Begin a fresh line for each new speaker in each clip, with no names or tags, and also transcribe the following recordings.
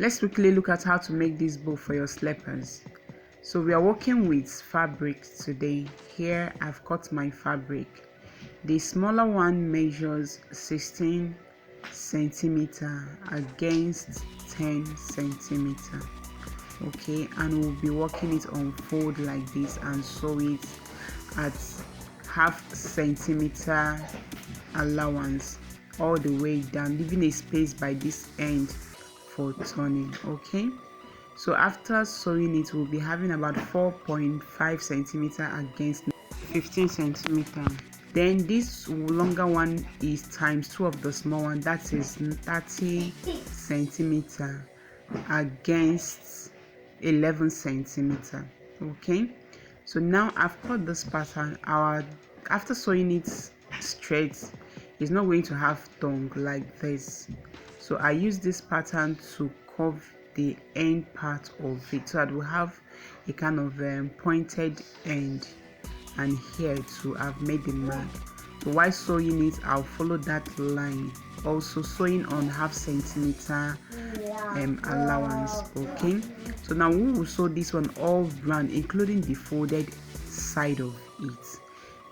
let's quickly look at how to make this bow for your slippers. So we are working with fabric today. Here I've cut my fabric. The smaller one measures 16 centimeter against 10 centimeter. Okay, and we'll be working it on fold like this and sew it at half centimeter allowance all the way down, leaving a space by this end for turning. Okay, so after sewing it, we'll be having about 4.5 centimeter against 15 centimeter. Then this longer one is times 2 of the small one, that is 30 centimeter against 11 centimeter. Okay, so now I've cut this pattern. After sewing it straight, it's not going to have tongue like this, so I use this pattern to curve the end part of it so that we have a kind of pointed end. And here too I've made the mark. So while sewing it, I'll follow that line, also sewing on half centimeter allowance. Okay, so now we will sew this one all round, including the folded side of it,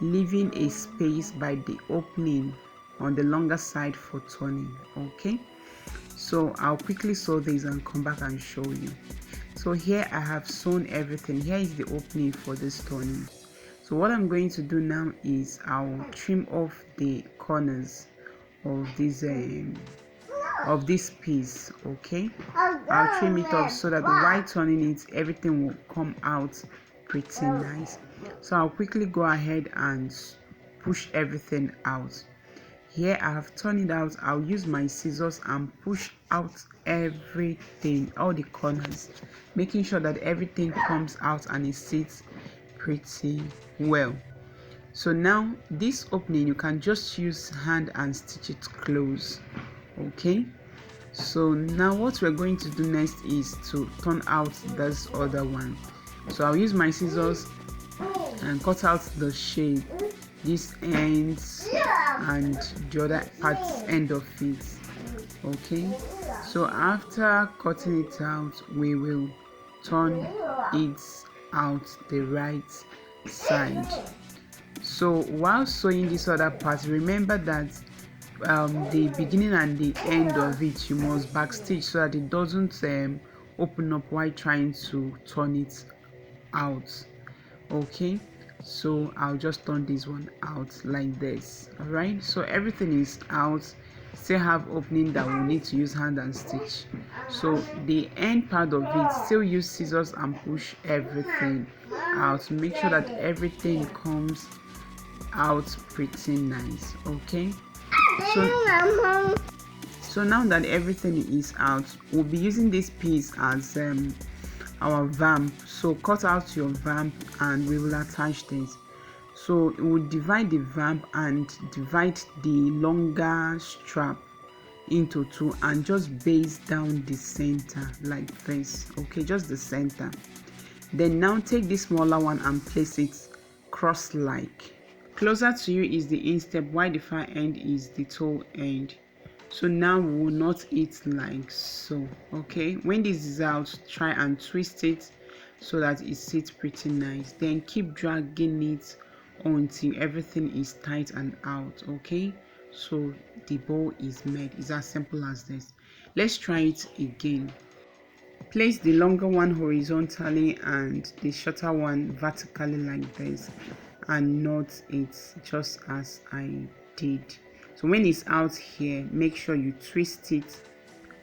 leaving a space by the opening on the longer side for turning. Okay, so I'll quickly sew this and come back and show you. So here I have sewn everything. Here is the opening for this turning. So what I'm going to do now is I'll trim off the corners of this piece. Okay, I'll trim it off so that while turning it, everything will come out pretty nice. So I'll quickly go ahead and push everything out. Here I have turned it out. I'll use my scissors and push out everything, all the corners, making sure that everything comes out and it sits pretty well. So now this opening, you can just use hand and stitch it close. Okay, so now what we're going to do next is to turn out this other one. So I'll use my scissors and cut out the shape, this ends and the other part's end of it. Okay, so after cutting it out, we will turn it out the right side. So while sewing this other part, remember that the beginning and the end of it, you must backstitch so that it doesn't open up while trying to turn it out. Okay, so I'll just turn this one out like this. All right, so everything is out. Still have opening that we need to use hand and stitch. So the end part of it, still use scissors and push everything out to make sure that everything comes out pretty nice. Okay, so now that everything is out, we'll be using this piece as our vamp. So cut out your vamp and we will attach this. So we'll divide the vamp and divide the longer strap into two and just base down the center like this. Okay, just the center. Then now take the smaller one and place it cross like. Closer to you is the instep, while the far end is the toe end. So now we will knot it like so. Okay, when this is out, try and twist it so that it sits pretty nice. Then keep dragging it until everything is tight and out. Okay, so the bow is made. It's as simple as this. Let's try it again. Place the longer one horizontally and the shorter one vertically like this, and knot it just as I did. So when it's out here, make sure you twist it,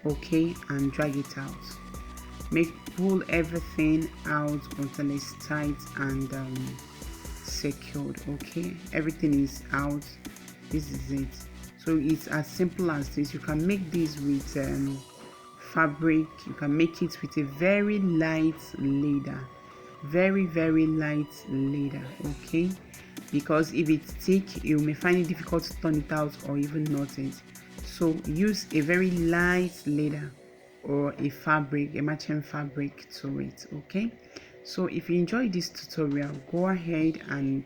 okay, and drag it out. Pull everything out until it's tight and secured. Okay, everything is out. This is it. So it's as simple as this. You can make this with fabric. You can make it with a very light leather, very light leather. Okay, because if it's thick, you may find it difficult to turn it out or even knot it. So use a very light leather or a fabric, a matching fabric to it. Okay, so if you enjoyed this tutorial, go ahead and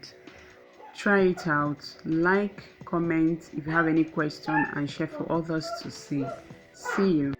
try it out. Like, comment if you have any question, and share for others to see. See you.